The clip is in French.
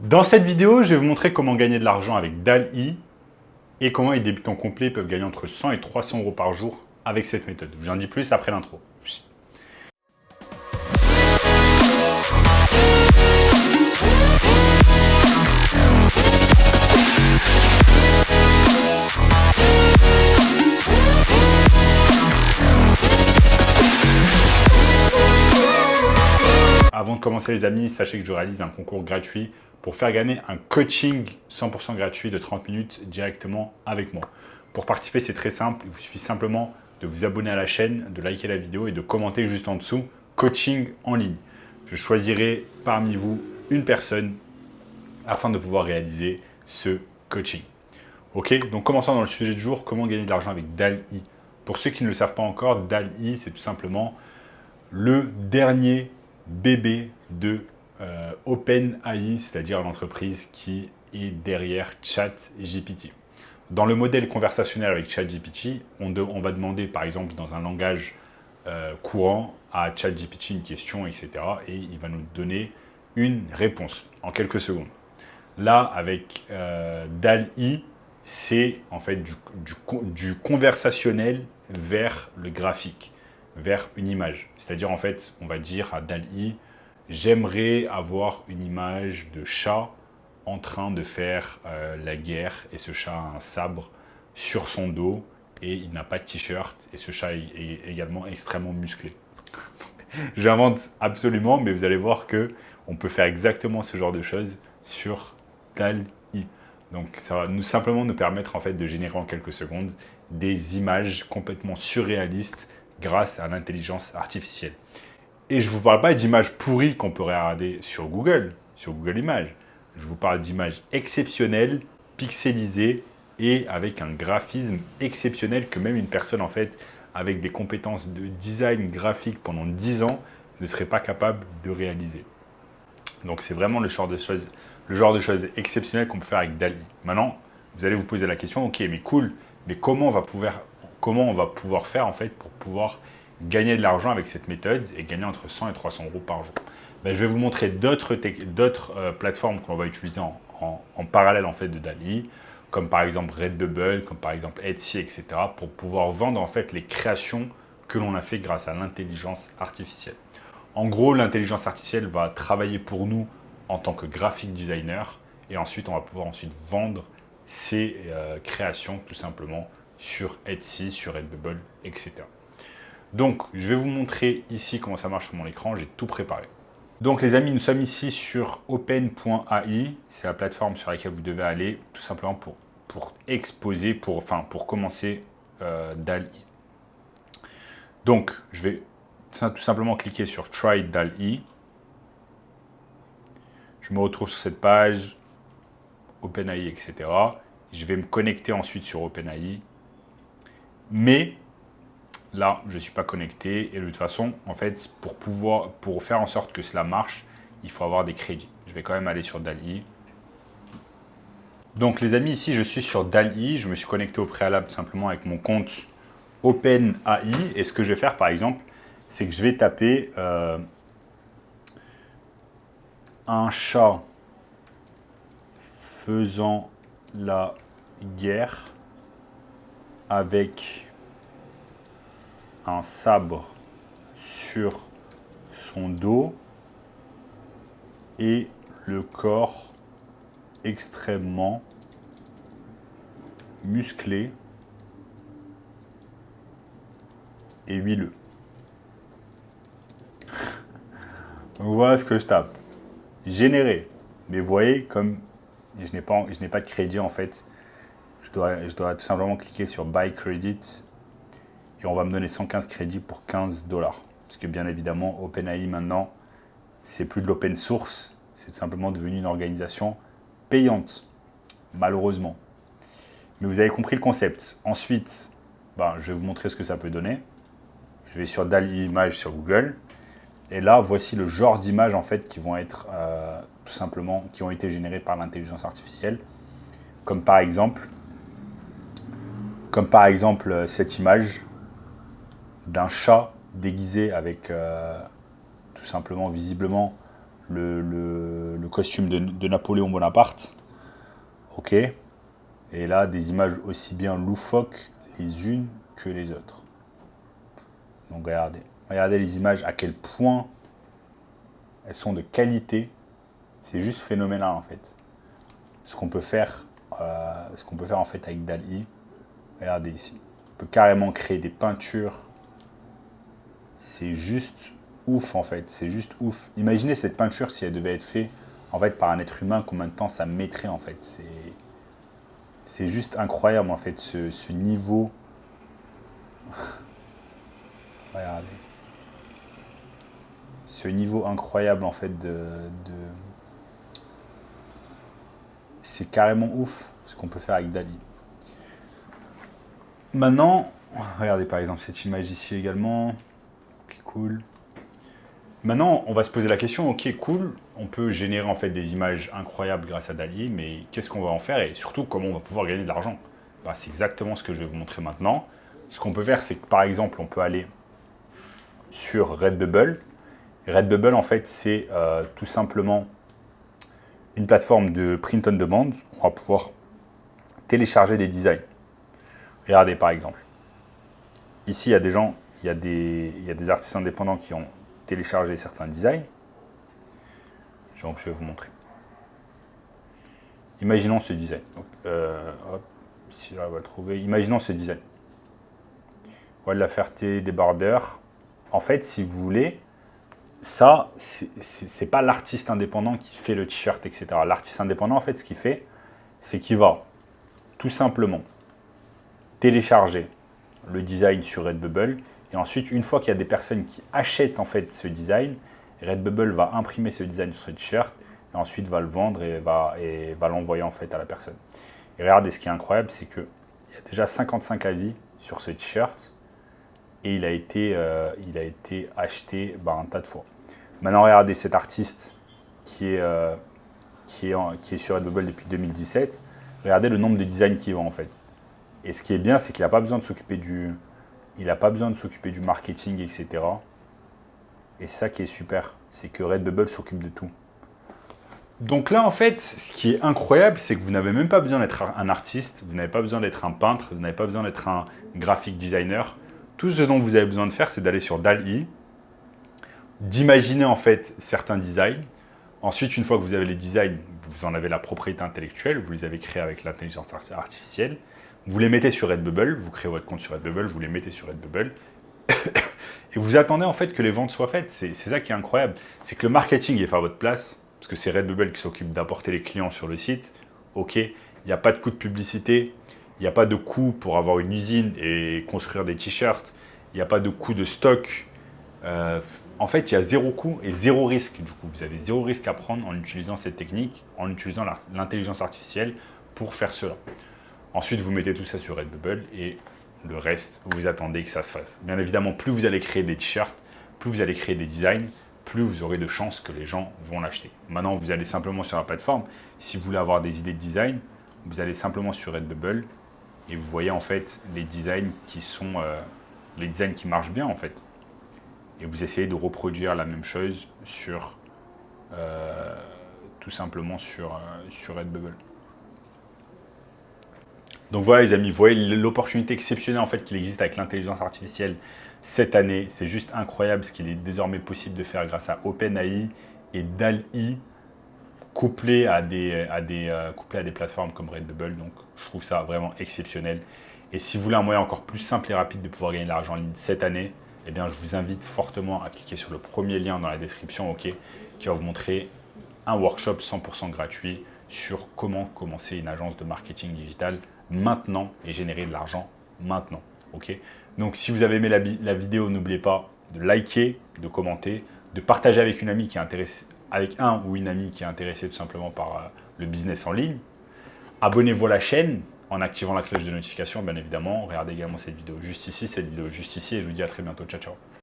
Dans cette vidéo, je vais vous montrer comment gagner de l'argent avec DALL-E et comment les débutants complets peuvent gagner entre 100 et 300 euros par jour avec cette méthode. Je vous en dis plus après l'intro. Avant de commencer les amis, sachez que je réalise un concours gratuit pour faire gagner un coaching 100% gratuit de 30 minutes directement avec moi. Pour participer, c'est très simple. Il vous suffit simplement de vous abonner à la chaîne, de liker la vidéo et de commenter juste en dessous « Coaching en ligne ». Je choisirai parmi vous une personne afin de pouvoir réaliser ce coaching. Ok, donc commençons dans le sujet du jour, comment gagner de l'argent avec DALL-E. Pour ceux qui ne le savent pas encore, DALL-E, c'est tout simplement le dernier bébé de OpenAI, c'est-à-dire l'entreprise qui est derrière ChatGPT. Dans le modèle conversationnel avec ChatGPT, on va demander par exemple dans un langage courant à ChatGPT une question, etc. Et il va nous donner une réponse en quelques secondes. Là, avec DALL-E, c'est en fait du conversationnel vers le graphique, vers une image. C'est-à-dire, en fait, on va dire à DALL-E, j'aimerais avoir une image de chat en train de faire la guerre, et ce chat a un sabre sur son dos, et il n'a pas de t-shirt, et ce chat est également extrêmement musclé. J'invente absolument, mais vous allez voir que on peut faire exactement ce genre de choses sur DALL-E. Donc ça va simplement nous permettre en fait de générer en quelques secondes des images complètement surréalistes grâce à l'intelligence artificielle. Et je ne vous parle pas d'images pourries qu'on peut regarder sur Google Images. Je vous parle d'images exceptionnelles, pixelisées et avec un graphisme exceptionnel que même une personne en fait avec des compétences de design graphique pendant 10 ans ne serait pas capable de réaliser. Donc c'est vraiment le genre de choses exceptionnelles qu'on peut faire avec DALL-E. Maintenant, vous allez vous poser la question, ok, mais cool, mais comment on va pouvoir faire en fait pour pouvoir gagner de l'argent avec cette méthode et gagner entre 100 et 300 euros par jour? Ben, je vais vous montrer d'autres plateformes qu'on va utiliser en parallèle en fait de DALL-E, comme par exemple Redbubble, comme par exemple Etsy, etc., pour pouvoir vendre en fait les créations que l'on a fait grâce à l'intelligence artificielle. En gros, l'intelligence artificielle va travailler pour nous en tant que graphic designer et ensuite on va pouvoir vendre ces créations tout simplement sur Etsy, sur Redbubble, etc. Donc, je vais vous montrer ici comment ça marche sur mon écran, j'ai tout préparé. Donc les amis, nous sommes ici sur open.ai, c'est la plateforme sur laquelle vous devez aller tout simplement pour exposer, pour commencer DALL-E. Donc, je vais tout simplement cliquer sur Try DALL-E. Je me retrouve sur cette page, OpenAI, etc. Je vais me connecter ensuite sur OpenAI. Mais là, je ne suis pas connecté. Et de toute façon, en fait, pour faire en sorte que cela marche, il faut avoir des crédits. Je vais quand même aller sur DALL-E. Donc les amis, ici, je suis sur DALL-E. Je me suis connecté au préalable tout simplement avec mon compte OpenAI. Et ce que je vais faire, par exemple, c'est que je vais taper un chat faisant la guerre avec un sabre sur son dos et le corps extrêmement musclé et huileux. Voilà ce que je tape. Générer. Mais vous voyez, comme je n'ai pas de crédit en fait, je dois tout simplement cliquer sur Buy Credit et on va me donner 115 crédits pour 15 $. Parce que bien évidemment, OpenAI maintenant, c'est plus de l'open source, c'est simplement devenu une organisation payante, malheureusement. Mais vous avez compris le concept. Ensuite, je vais vous montrer ce que ça peut donner. Je vais sur DALL-E Images sur Google. Et là, voici le genre d'images en fait qui vont être tout simplement, qui ont été générées par l'intelligence artificielle. Comme par exemple cette image d'un chat déguisé avec tout simplement, visiblement, le costume de Napoléon Bonaparte. Ok. Et là, des images aussi bien loufoques les unes que les autres. Donc regardez. Regardez les images, à quel point elles sont de qualité. C'est juste phénoménal en fait. Ce qu'on peut faire en fait avec DALL-E. Regardez ici. On peut carrément créer des peintures. C'est juste ouf en fait. C'est juste ouf. Imaginez cette peinture si elle devait être faite en fait par un être humain, combien de temps ça mettrait en fait. C'est juste incroyable en fait ce niveau. Regardez. Ce niveau incroyable en fait c'est carrément ouf ce qu'on peut faire avec DALL-E. Maintenant, regardez par exemple cette image ici également. Ok, cool. Maintenant, on va se poser la question, ok, cool, on peut générer en fait des images incroyables grâce à DALL-E, mais qu'est-ce qu'on va en faire et surtout comment on va pouvoir gagner de l'argent? Bah, c'est exactement ce que je vais vous montrer maintenant. Ce qu'on peut faire, c'est que par exemple, on peut aller sur Redbubble. Redbubble, en fait, c'est tout simplement une plateforme de print on demand. On va pouvoir télécharger des designs. Regardez par exemple. Ici, il y a des gens, il y a des artistes indépendants qui ont téléchargé certains designs. Donc, je vais vous montrer. Imaginons ce design. Donc, hop, si j'arrive à le trouver. Imaginons ce design. Ouais, de la Ferté, débardeur. En fait, si vous voulez, ça, c'est pas l'artiste indépendant qui fait le t-shirt, etc. L'artiste indépendant, en fait, ce qu'il fait, c'est qu'il va tout simplement télécharger le design sur Redbubble. Et ensuite, une fois qu'il y a des personnes qui achètent en fait ce design, Redbubble va imprimer ce design sur ce t-shirt et ensuite va le vendre et va l'envoyer en fait à la personne. Et regardez, ce qui est incroyable, c'est qu'il y a déjà 55 avis sur ce t-shirt et il a été acheté un tas de fois. Maintenant, regardez cet artiste qui est sur Redbubble depuis 2017. Regardez le nombre de designs qu'il vend en fait. Et ce qui est bien, c'est qu'il n'a pas besoin de s'occuper du marketing, etc. Et ça qui est super, c'est que Redbubble s'occupe de tout. Donc là, en fait, ce qui est incroyable, c'est que vous n'avez même pas besoin d'être un artiste, vous n'avez pas besoin d'être un peintre, vous n'avez pas besoin d'être un graphic designer. Tout ce dont vous avez besoin de faire, c'est d'aller sur DALL-E, d'imaginer en fait certains designs. Ensuite, une fois que vous avez les designs, vous en avez la propriété intellectuelle, vous les avez créés avec l'intelligence artificielle. Vous les mettez sur Redbubble, vous créez votre compte sur Redbubble, vous les mettez sur Redbubble. Et vous attendez en fait que les ventes soient faites. C'est ça qui est incroyable. C'est que le marketing est fait à votre place, parce que c'est Redbubble qui s'occupe d'apporter les clients sur le site. Ok, il n'y a pas de coût de publicité, il n'y a pas de coût pour avoir une usine et construire des t-shirts, il n'y a pas de coût de stock. En fait, il y a zéro coût et zéro risque. Du coup, vous avez zéro risque à prendre en utilisant cette technique, en utilisant l'intelligence artificielle pour faire cela. Ensuite, vous mettez tout ça sur Redbubble et le reste, vous attendez que ça se fasse. Bien évidemment, plus vous allez créer des t-shirts, plus vous allez créer des designs, plus vous aurez de chances que les gens vont l'acheter. Maintenant, vous allez simplement sur la plateforme. Si vous voulez avoir des idées de design, vous allez simplement sur Redbubble et vous voyez en fait les designs les designs qui marchent bien en fait. Et vous essayez de reproduire la même chose tout simplement sur Redbubble. Donc voilà les amis, vous voyez l'opportunité exceptionnelle en fait qu'il existe avec l'intelligence artificielle cette année. C'est juste incroyable ce qu'il est désormais possible de faire grâce à OpenAI et DALL-E couplé à des plateformes comme Redbubble. Donc je trouve ça vraiment exceptionnel. Et si vous voulez un moyen encore plus simple et rapide de pouvoir gagner de l'argent en ligne cette année, eh bien, je vous invite fortement à cliquer sur le premier lien dans la description, qui va vous montrer un workshop 100% gratuit sur comment commencer une agence de marketing digital maintenant et générer de l'argent maintenant. Donc, si vous avez aimé la vidéo, n'oubliez pas de liker, de commenter, de partager avec une amie qui est intéressée, avec un ou une amie qui est intéressée tout simplement par le business en ligne. Abonnez-vous à la chaîne en activant la cloche de notification, bien évidemment. Regardez également cette vidéo juste ici, et je vous dis à très bientôt. Ciao, ciao.